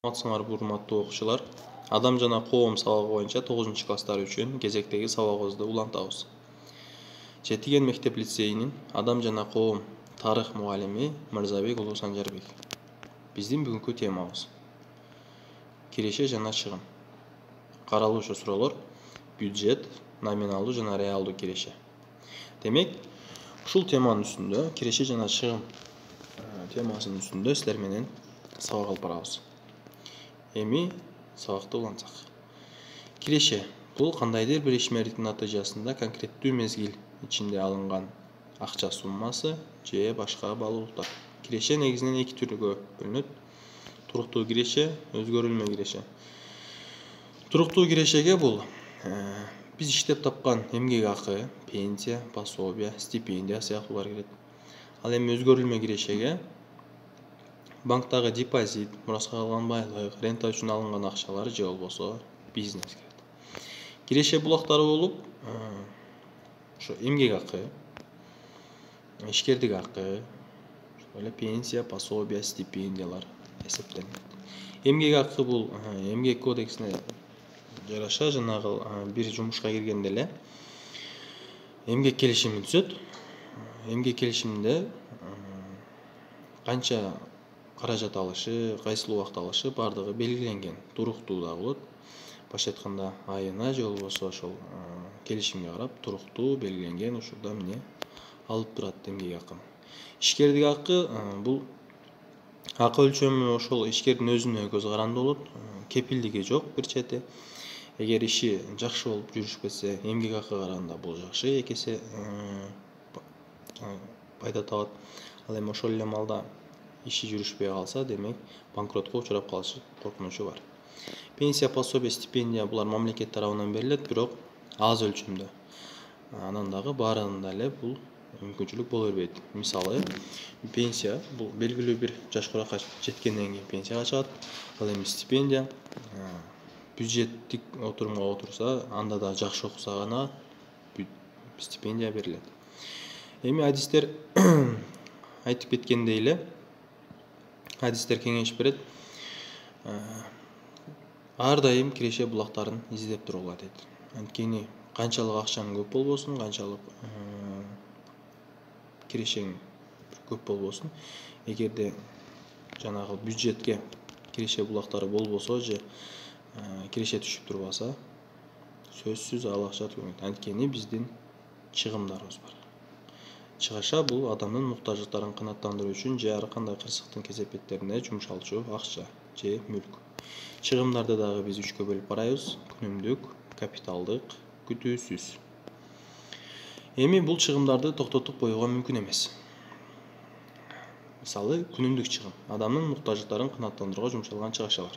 Саламатсыңарбы урматтуу окуучулар. Адам жана коом сабагы боюнча 9-класстар үчүн кезектеги сабагыбызды улантабыз. Жетиген мектеп лицейинин Адам жана коом тарых мугалими Мырзабек уулу Санжарбек. Биздин бүгүнкү темабыз киреше жана чыгым. Каралуучу суроолор: бюджет, номиналдуу жана реалдуу киреше. Демек, ушул теманын үстүндө, киреше жана чыгым темасынын үстүндө силер менен сабак алып барабыз. Эми сабакты улантсак. Киреше бул кандайдыр бир ишмердиктин натыйжасында конкреттүү мезгил ичинде алынган акча суммасы же башка баалуулуктар. Киреше негизинен эки түргө бөлүнөт: туруктуу киреше, өзгөрүлмө киреше. Туруктуу кирешеге бул биз иштеп тапкан эмгек акы, пенсия, пособие, стипендия сыяктуулар кирет. Ал эми өзгөрүлмө кирешеге банктагы депозит, мураска калган байлык, рента үчүн алынган акчалар же болбосо бизнес кирет. Киреше булактары болуп, ошо эмгек акы, ишкердик акы, эле пенсия, пособие, стипендиялар эсептелет. Эмгек акы бул эмгек кодексине жараша жанагы бир жумушка киргенде эле эмгек келишими түзөт. Эмгек келишиминде канча каражат алышы, кайсыл убакта алышы бардыгы белгиленген. Туруктуу да болот. Башка айтканда айына же болбосо ошол келишимге карап туруктуу белгиленген учурда эмне алып турат эмгек акын. Ишкердик акы бул акы өлчөмү ошол ишкердин өзүнө көз каранды болот. Кепилдиги жок бир чети. Эгер иши жакшы болуп жүрүшпөсө, эмгек акы караганда бул жакшы, эки эсе пайда табат. Ал эми ошол эле маалда иши жүрүшпөй калса, демек банкротко учурап калышы коркунучу бар. Пенсия, пособие, стипендия булар мамлекет тарабынан берилет, бирок аз өлчөмдө. Анан дагы баарында эле бул мүмкүнчүлүк боло бербейт. Мисалы, пенсия бул белгилүү бир жаш куракка жеткенден кийин пенсияга чыгат. Ал эми стипендия бюджеттик отурумга отурса, анда да жакшы окуса гана стипендия берилет. Эми адистер айтып кеткендей эле, адистер кеңеш берет. Ар дайым киреше булактарын издеп тургула дейт. Анткени канчалык акчаң көп болбосун, канчалык кирешең көп болбосун, эгерде жанагы бюджетке киреше булактары болбосо же киреше түшүп турбаса, сөзсүз ал акча түгөнөт. Анткени биздин чыгымдарыбыз бар. Чыгаша бул адамдын муктаждыктарын канааттандыруу үчүн же ар кандай кырсыктын кесепеттерине жумшалчу акча же мүлк. Чыгымдарды дагы биз 3кө бөлүп карайбыз: күнүмдүк, капиталдык, күтүүсүз. Эми бул чыгымдарды токтотуп коюуга мүмкүн эмес. Мисалы, күнүмдүк чыгым адамдын муктаждыктарын канааттандырууга жумшалган чыгашалар.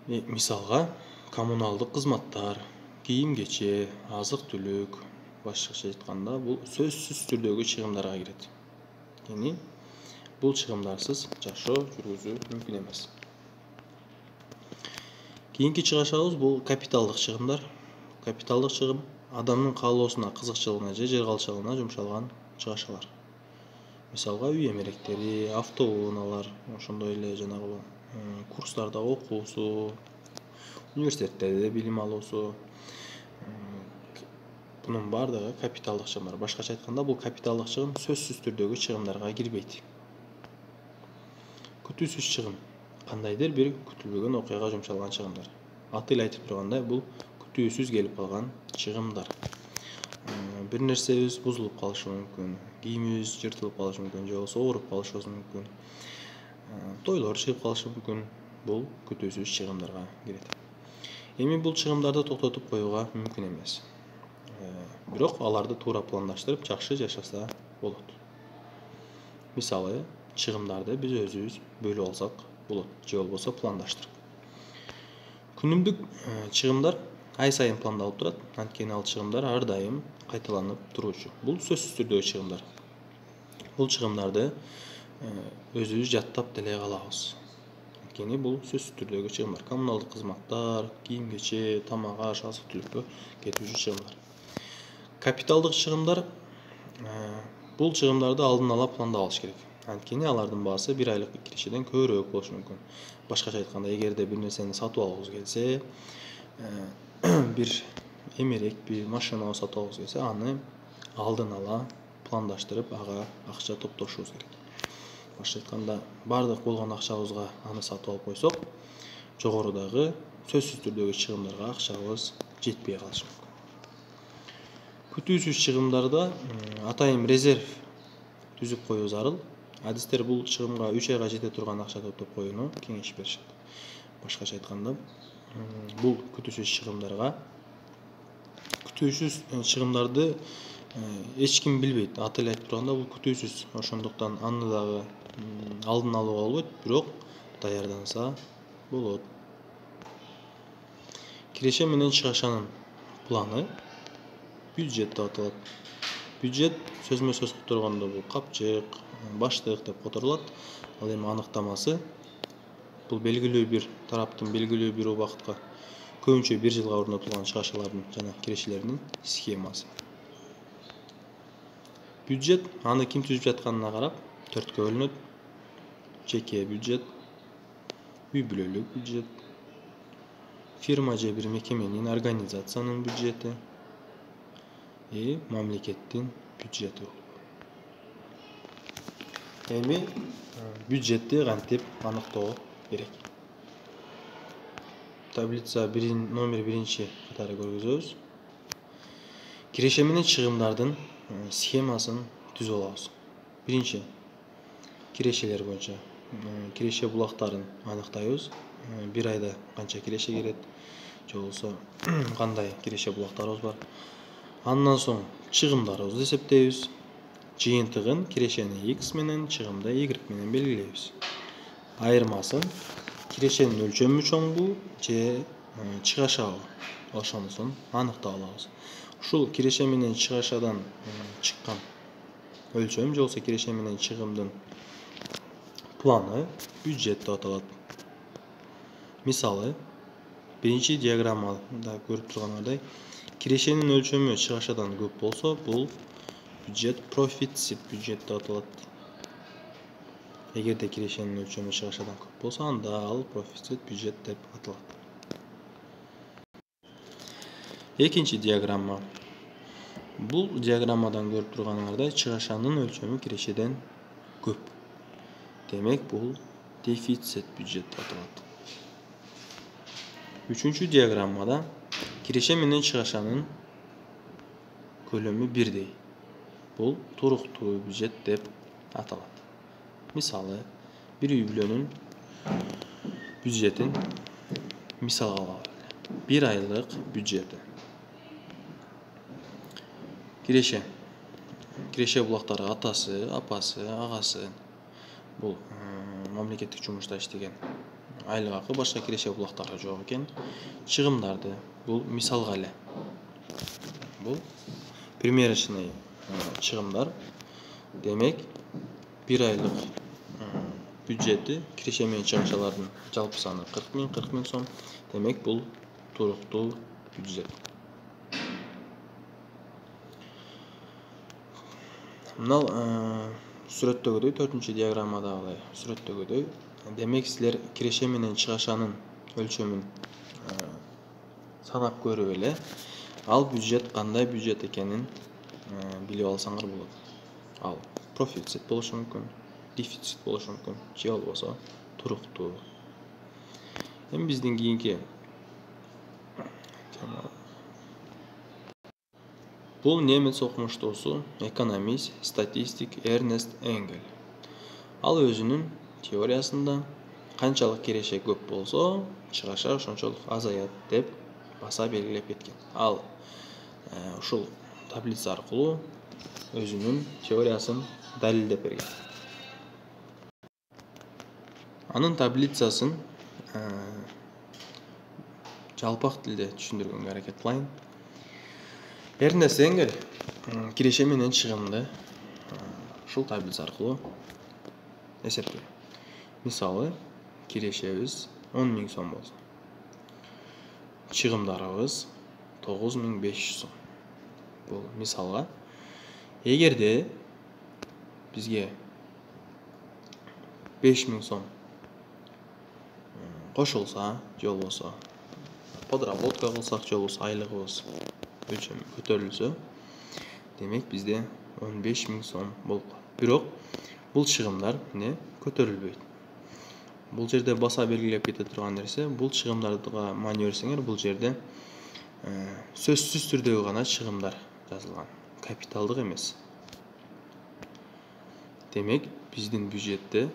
Мисалга, коммуналдык кызматтар, кийим-кече, азык-түлүк, башкача айтканда бул сөзсүз түрдөгү чыгымдарга кирет. Яни бул чыгымдарсыз жашоо жүргүзүү мүмкүн эмес. Кийинки чыгашабыз бул капиталдык чыгымдар. Капиталдык чыгым адамдын каалоосуна, кызыкчылыгына же жер калчыгына жумшалган чыгашалар. Мисалга, үй эмеректери, автоунаалар, ошондой эле жанагы курстарда окуусу, университеттерде билим алуусу, бунун бардыгы капиталдык чыгымдар. Башкача айтканда, бул капиталдык чыгым сөзсүз түрдөгү чыгымдарга кирбейт. Күтүүсүз чыгым кандайдыр бир күтүлбөгөн окуяга жумшалган чыгымдар. Аты эле айтып тургандай, бул күтүүсүз келип калган чыгымдар. Бир нерсебиз бузулуп калышы мүмкүн, кийимибиз жыртылып калышы мүмкүн, же болбосо ооруп калышыбыз мүмкүн, тойлор чыгып калышы мүмкүн. Бул күтүүсүз чыгымдарга кирет. Эми бул чыгымдарды токтотуп коюуга мүмкүн эмес. Бирок аларды туура пландаштырып, жакшы жашаса болот. Мисалы, чыгымдарды биз өзүбүз бөлүп алсак болот, же болбосо пландаштырып. Күнүмдүк чыгымдар ай сайын пландалып турат, анткени ал чыгымдар ар дайым кайталанып туруучу. Бул сөзсүз түрдөгү чыгымдар. Бул чыгымдарды өзүбүз жаттап деле калабыз. Анткени бул сөзсүз түрдөгү чыгымдар. Коммуналдык кызматтар, кийим-кече, тамак аш, азык-түлүккө кетүүчү чыгымдар. Капиталдык чыгымдар бул чыгымдарды алдын ала пландап алыш керек. Анткени алардын баасы 1 айлык кирешеден көбүрөөк болушу мүмкүн. Башкача айтканда, эгерде бир нерсени сатып алгыңыз келсе, бир эмерек, бир машинаны сатып алгыңыз келсе, аны алдын ала пландаштырып, ага акча топтошубуз керек. Башкача айтканда, бардык болгон акчабызга аны сатып алып койсок, жогорудагы сөзсүз түрдөгү чыгымдарга акчабыз жетпей калышы мүмкүн. Күтүүсүз чыгымдарда атайын резерв түзүп коюу зарыл. Адистер бул чыгымга 3 айга жете турган акча топтоп коюуну кеңеш беришет. Башкача айтканда, бул күтүүсүз чыгымдарды эч ким билбейт. Аты эле айтып турганда, бул күтүүсүз. Ошондуктан аны дагы алдын алууга болбойт, бирок даярданса болот. Киреше менен чыгашанын планы бюджет деп аталат. Бюджет сөзмө сөз которгондо бул капчык, баштык деп которулат. Ал эми аныктамасы бул белгилүү бир тараптын белгилүү бир убакытка, көбүнчө 1 жылга орнотулган чыгашалардын жана кирешелердин схемасы. Бюджет аны ким түзүп жатканына карап 4кө бөлүнөт. Жеке бюджет, үй бүлөлүк бюджет, фирма же бир мекеменин, организациянын бюджети, мамлекеттин бюджети. Эми бюджетти кантип аныктоо керек? Таблица номер 1 катары көргөзөбүз. Киреше менен чыгымдардын схемасын түзүп алабыз. Биринчи, кирешелер боюнча киреше булактарын аныктайбыз. Бир айда канча киреше келет, же болбосо кандай киреше булактарыбыз бар. Андан соң чыгымдарыбызды эсептейбиз. Жыйынтыгын кирешени X менен, чыгымды Y менен белгилейбиз. Айырмасын кирешенин өлчөмү чоңбу же чыгашабы, ошонусун аныктап алабыз. Ушул киреше менен чыгашадан чыккан өлчөм же болбосо киреше менен чыгымдын планы бюджет деп аталат. Мисалы, биринчи диаграммада көрүп тургандырдай, кирешенин өлчөмү чыгашадан көп болсо, бул бюджет профицит бюджет деп аталат. Эгерде кирешенин өлчөмү чыгашадан көп болсо, анда ал профицит бюджет деп аталат. Экинчи диаграмма. Бул диаграммадан көрүп турганыңардай, чыгашанын өлчөмү кирешеден көп. Демек, бул дефицит бюджет деп аталат. Үчүнчү диаграммада киреше менен чыгашанын көлөмү бирдей. Бул туруктуу бюджет деп аталат. Мисалы, бир үй бүлөнүн бюджетин мисалга алалы. 1 айлык бюджети. Киреше булактары атасы, апасы, агасы. Бул мамлекеттик жумушта иштеген. Айлык акы, башка киреше булактары жок экен. Чыгымдарды бул мисалга эле. Бул примерочный чыгымдар. Демек, 1 айлык бюджети киреше менен чыгашалардын жалпы саны 40 миң сом. Демек, бул туруктуу бюджет. Мынал сүрөттөгүдөй, 4-чү диаграммадагы сүрөттөгүдөй. Демек, силер киреше менен чыгашанын өлчөмүн санап көрүп эле, ал бюджет кандай бюджет экенин билип алсаңар болот. Ал профицит болушу мүмкүн, дефицит болушу мүмкүн, же болбосо туруктуу. Эми биздин кийинки бул немец окумуштуусу, экономист, статистик Эрнест Энгель. Ал өзүнүн теориясында канчалык киреше көп болсо, чыгаша ошончолук азаят деп баса белгилеп кеткен. Ал ушул таблица аркылуу өзүнүн теориясын далилдеп берген. Анын таблицасын жалпак тилде түшүндүргөнгө аракет кылайын. Эрнест Энгель киреше менен чыгымды ушул таблица аркылуу эсептеген. Мисалы, кирешебиз 10 миң сом болсо, чыгымдарыбыз 9500 сом. Бул мисалга. Эгерде бизге 5000 сом кошулса, же болбосо подработка кылсак, же болбосо айлыгыбыз көтөрүлсө, демек бизде 15000 сом болуп калат. Бирок бул чыгымдар эмне көтөрүлбөйт. Бул жерде баса белгилеп кете турган нерсе, бул чыгымдарга маани берсеңер, бул жерде сөзсүз түрдөгү гана чыгымдар жазылган, капиталдык эмес. Демек биздин бюджетте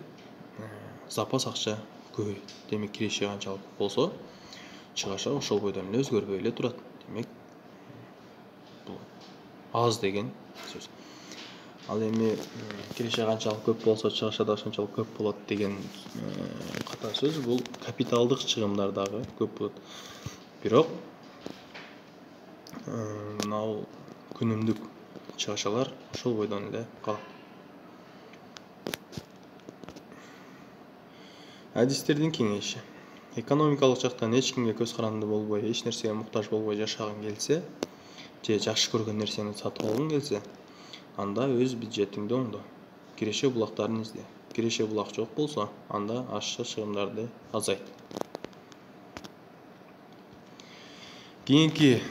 запас акча көбөйөт. Демек киреше канчалык болсо, чыгаша ошол бойдон эле өзгөрбөй эле турат. Демек бул аз деген сөз. Ал эми киреше канчалык көп болсо, чыгаша да ошончолук көп болот деген ката сөз. Бул капиталдык чыгымдар дагы көп болот. Бирок мына күнүмдүк чыгашалар ошол бойдон эле калат. Адистердин кеңеши. Экономикалык жактан эч кимге көз каранды болбой, эч нерсеге муктаж болбой жашагың келсе, же жакшы көргөн нерсени сатып алгың келсе, анда өз бюджетиңди оңдо. Киреше булактарын изде. Киреше булак жок болсо, анда ашча чыгымдарды азайт. Кийинки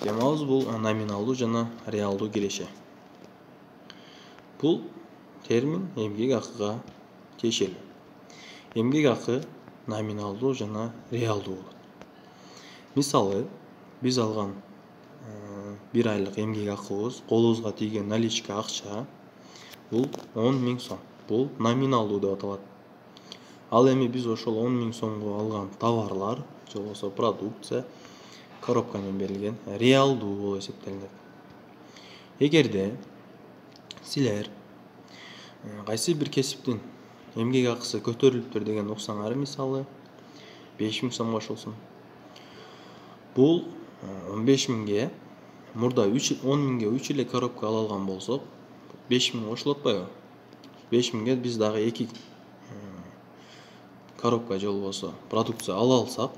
темабыз бул номиналдуу жана реалдуу киреше. Бул термин эмгек акыга тиешелүү. Эмгек акы номиналдуу жана реалдуу болот. Мисалы, биз алган 1 айлык эмгек акыбыз, колубузга тийген наличка акча бул 10.000 сом. Бул номиналдуу деп аталат. Ал эми биз ошол 10.000 сомго алган товарлар, же болбосо продукция, коробка менен берилген реалдуу болуп эсептелинет. Эгерде силер кайсы бир кесиптин эмгек акысы көтөрүлүптүр деген уксаңар, мисалы 5000 сом кошулсун. Бул 15000ге мурда 10.000ге 3 эле коробка ала алган болсок, 5000 кошулат атпайбы? 5000ге биз дагы 2 коробка же болбосо продукция ала алсак,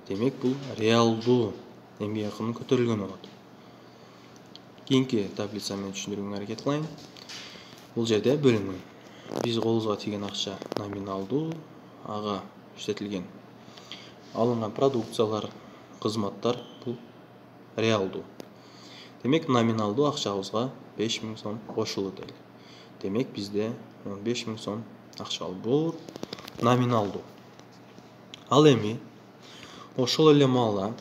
демек бул реалдуу эмгек акынын көтөрүлгөнү болот. Кийинки таблица менен түшүндүрүүгө аракет кылайын. Бул жерде бөлүнгөн. Биз колубузга тийген акча номиналдуу, ага иштетилген алынган продукциялар, кызматтар бул реалдуу. Демек номиналдуу акчабызга 5000 сом кошулду дейли. Демек бизде 15000 сом акча ал. Бул номиналдуу. Ал эми ошол эле маалда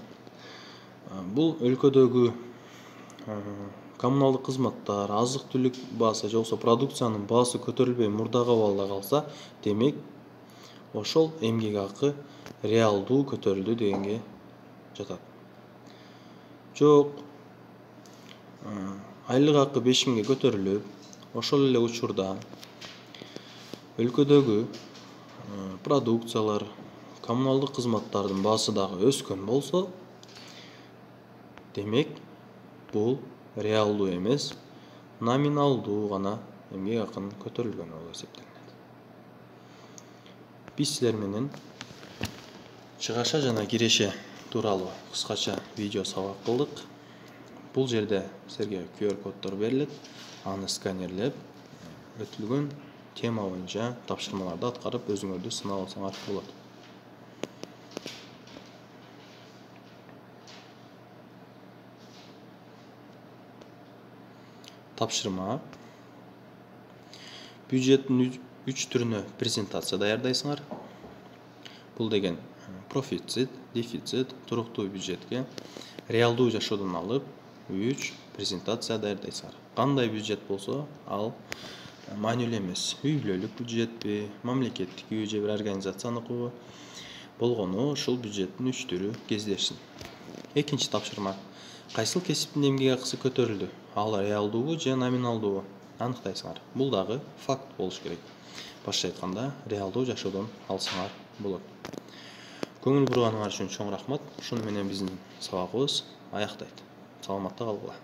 бул өлкөдөгү коммуналдык кызматтар, азык-түлүк баасы же болбосо продукциянын баасы көтөрүлбөй мурдагы абалда калса, демек ошол эмгек акы реалдуу көтөрүлдү дегенге жатат. Жок, айлык акы 5000ге көтөрүлүп, ошол эле учурда өлкөдөгү продукциялар, коммуналдык кызматтардын баасы дагы өскөн болсо, демек бул реалдуу эмес, номиналдуу гана эмгек акынын көтөрүлгөнү болуп эсептелинет. Биз силер менен чыгаша жана киреше тууралуу кыскача видео сабак кылдык. Бул жерде силерге QR коддор берилет. Аны сканерлеп, өтүлгөн тема боюнча тапшырмаларды аткарып, өзүңөрдү сынап алсаңар болот. Тапшырма. Бюджеттин 3 түрүнө презентация даярдайсыңар. Бул деген профицит, дефицит, туруктуу бюджетке реалдуу жашоодон алып 3 презентация даярдайсыңар. Кандай бюджет болсо, ал маанилүү эмес. Үй бүлөлүк бюджетпи, мамлекеттикпи же бир организацияныкыбы болгону ушул бюджеттин 3 түрү кездешсин. Экинчи тапшырма. Кайсыл кесиптин эмгек акысы көтөрүлдү? Ал реалдуубу же номиналдуубу? Аныктайсыңар. Бул дагы факт болуш керек. Башка айтканда, реалдуу жашоодон алсаңар болот. Көңүл бурганыңар үчүн чоң рахмат. Ушуну менен биздин сабагыбыз аяктайт. Саламатта калгыла.